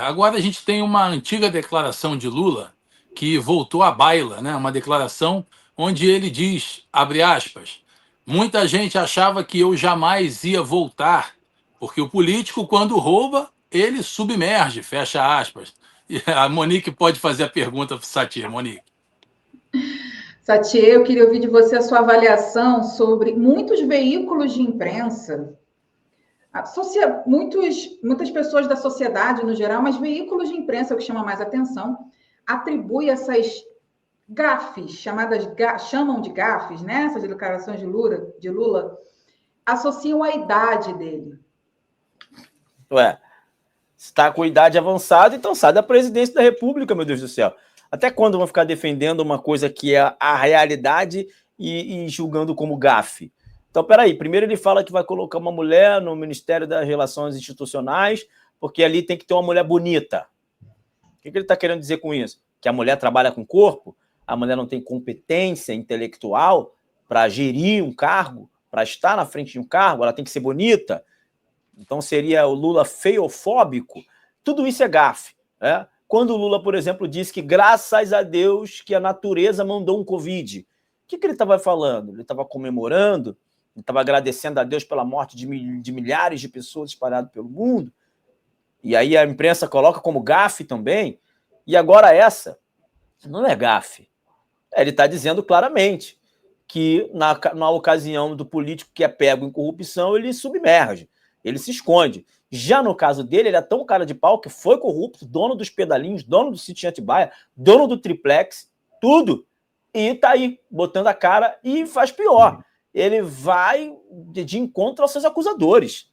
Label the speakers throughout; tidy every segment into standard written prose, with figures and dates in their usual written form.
Speaker 1: Agora a gente tem uma antiga declaração de Lula que voltou à baila, né? Uma declaração onde ele diz, abre aspas, muita gente achava que eu jamais ia voltar, porque o político, quando rouba, ele submerge, fecha aspas. E a Monique pode fazer a pergunta para o Satir, Monique.
Speaker 2: Satie, eu queria ouvir de você a sua avaliação sobre muitos veículos de imprensa, muitas pessoas da sociedade no geral, mas veículos de imprensa, é o que chama mais atenção, atribui essas gafes, chamam de gafes, né? Essas declarações de Lula, associam a idade dele.
Speaker 3: Ué, se está com idade avançada, então sai da presidência da República, meu Deus do céu. Até quando vão ficar defendendo uma coisa que é a realidade e julgando como gafe? Então, peraí, primeiro ele fala que vai colocar uma mulher no Ministério das Relações Institucionais, porque ali tem que ter uma mulher bonita. O que ele está querendo dizer com isso? Que a mulher trabalha com corpo, a mulher não tem competência intelectual para gerir um cargo, para estar na frente de um cargo, ela tem que ser bonita. Então seria o Lula feiofóbico. Tudo isso é gafe, né? Quando o Lula, por exemplo, disse que graças a Deus que a natureza mandou um Covid, o que ele estava falando? Ele estava comemorando, ele estava agradecendo a Deus pela morte de milhares de pessoas espalhadas pelo mundo, e aí a imprensa coloca como gafe também, e agora essa não é gafe. Ele está dizendo claramente que na ocasião do político que é pego em corrupção, ele submerge, ele se esconde. Já no caso dele, ele é tão cara de pau que foi corrupto, dono dos pedalinhos, dono do sítio em Atibaia, dono do triplex, tudo. E tá aí, botando a cara e faz pior. Ele vai de encontro aos seus acusadores,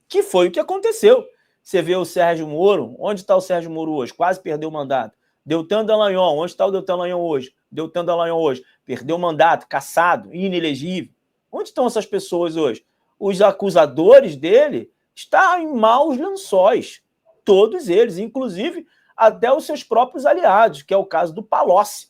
Speaker 3: que foi o que aconteceu. Você vê o Sérgio Moro, onde está o Sérgio Moro hoje? Quase perdeu o mandato. Deltan Dallagnol, onde está o Deltan Dallagnol hoje? Deltan Dallagnol hoje perdeu o mandato, cassado, inelegível. Onde estão essas pessoas hoje? Os acusadores dele estão em maus lençóis. Todos eles, inclusive até os seus próprios aliados, que é o caso do Palocci.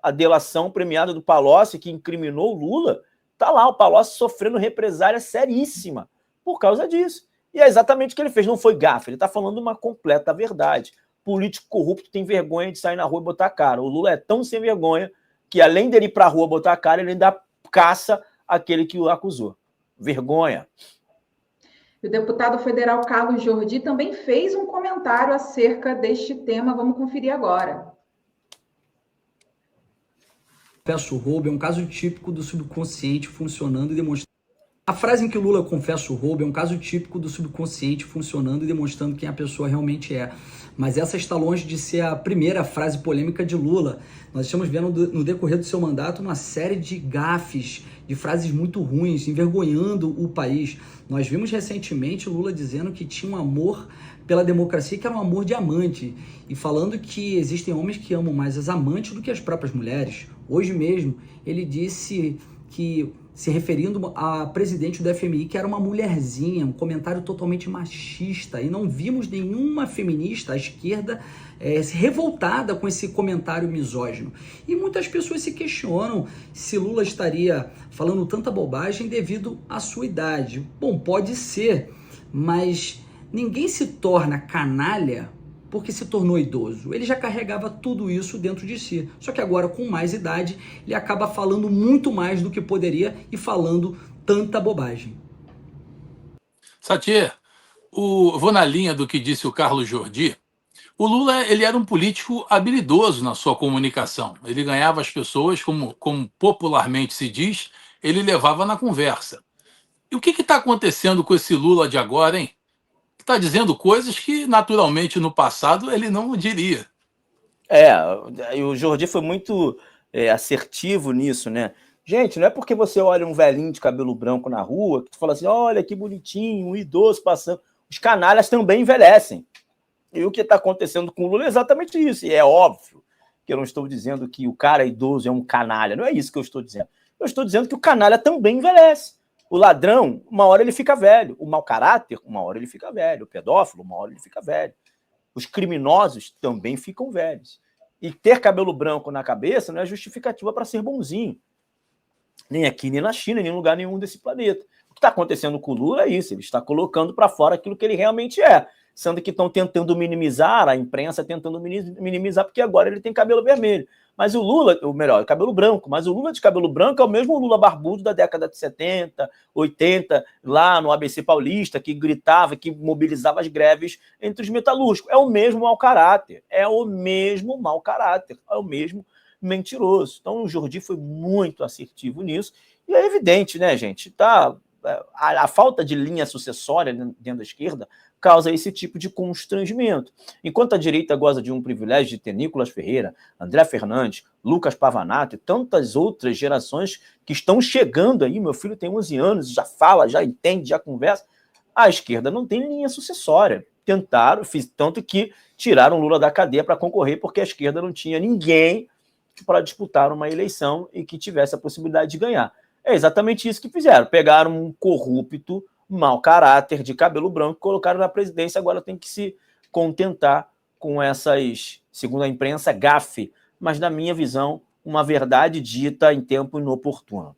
Speaker 3: A delação premiada do Palocci, que incriminou o Lula, está lá, o Palocci sofrendo represália seríssima por causa disso. E é exatamente o que ele fez, não foi gafe, ele está falando uma completa verdade. Político corrupto tem vergonha de sair na rua e botar a cara. O Lula é tão sem vergonha que, além dele ir para a rua botar a cara, ele ainda caça aquele que o acusou. Vergonha.
Speaker 2: O deputado federal Carlos Jordi também fez um comentário acerca deste tema. Vamos conferir agora.
Speaker 4: Confesso o roubo é um caso típico do subconsciente funcionando e demonstrando. A frase em que Lula confessa o roubo é um caso típico do subconsciente funcionando e demonstrando quem a pessoa realmente é. Mas essa está longe de ser a primeira frase polêmica de Lula. Nós estamos vendo no decorrer do seu mandato uma série de gafes, de frases muito ruins, envergonhando o país. Nós vimos recentemente Lula dizendo que tinha um amor pela democracia, que era um amor de amante, e falando que existem homens que amam mais as amantes do que as próprias mulheres. Hoje mesmo, ele disse que, se referindo a presidente do FMI, que era uma mulherzinha, um comentário totalmente machista, e não vimos nenhuma feminista à esquerda se revoltada com esse comentário misógino. E muitas pessoas se questionam se Lula estaria falando tanta bobagem devido à sua idade. Bom, pode ser, mas ninguém se torna canalha porque se tornou idoso. Ele já carregava tudo isso dentro de si. Só que agora, com mais idade, ele acaba falando muito mais do que poderia e falando tanta bobagem.
Speaker 1: Satir, vou na linha do que disse o Carlos Jordi. O Lula, ele era um político habilidoso na sua comunicação. Ele ganhava as pessoas, como popularmente se diz, ele levava na conversa. E o que está acontecendo com esse Lula de agora, hein? Está dizendo coisas que, naturalmente, no passado ele não diria.
Speaker 3: O Jordi foi muito assertivo nisso, né? Gente, não é porque você olha um velhinho de cabelo branco na rua que tu fala assim, olha que bonitinho, um idoso passando. Os canalhas também envelhecem. E o que está acontecendo com o Lula é exatamente isso. E é óbvio que eu não estou dizendo que o cara idoso é um canalha. Não é isso que eu estou dizendo. Eu estou dizendo que o canalha também envelhece. O ladrão, uma hora ele fica velho. O mau caráter, uma hora ele fica velho. O pedófilo, uma hora ele fica velho. Os criminosos também ficam velhos. E ter cabelo branco na cabeça não é justificativa para ser bonzinho. Nem aqui, nem na China, nem em lugar nenhum desse planeta. O que está acontecendo com o Lula é isso. Ele está colocando para fora aquilo que ele realmente é. sendo que estão tentando minimizar, a imprensa tentando minimizar, porque agora ele tem cabelo vermelho. Mas o Lula, ou melhor, cabelo branco, mas o Lula de cabelo branco é o mesmo Lula barbudo da década de 70, 80, lá no ABC Paulista, que gritava, que mobilizava as greves entre os metalúrgicos. É o mesmo mau caráter, é o mesmo mau caráter, é o mesmo mentiroso. Então o Jordi foi muito assertivo nisso, e é evidente, né, gente? Tá, a falta de linha sucessória dentro da esquerda causa esse tipo de constrangimento. Enquanto a direita goza de um privilégio de ter Nicolas Ferreira, André Fernandes, Lucas Pavanato e tantas outras gerações que estão chegando aí, meu filho tem 11 anos, já fala, já entende, já conversa, a esquerda não tem linha sucessória. Tentaram, tanto que tiraram Lula da cadeia para concorrer, porque a esquerda não tinha ninguém para disputar uma eleição e que tivesse a possibilidade de ganhar. É exatamente isso que fizeram. Pegaram um corrupto, mau caráter, de cabelo branco, colocaram na presidência, agora tem que se contentar com essas, segundo a imprensa, gafe, mas na minha visão, uma verdade dita em tempo inoportuno.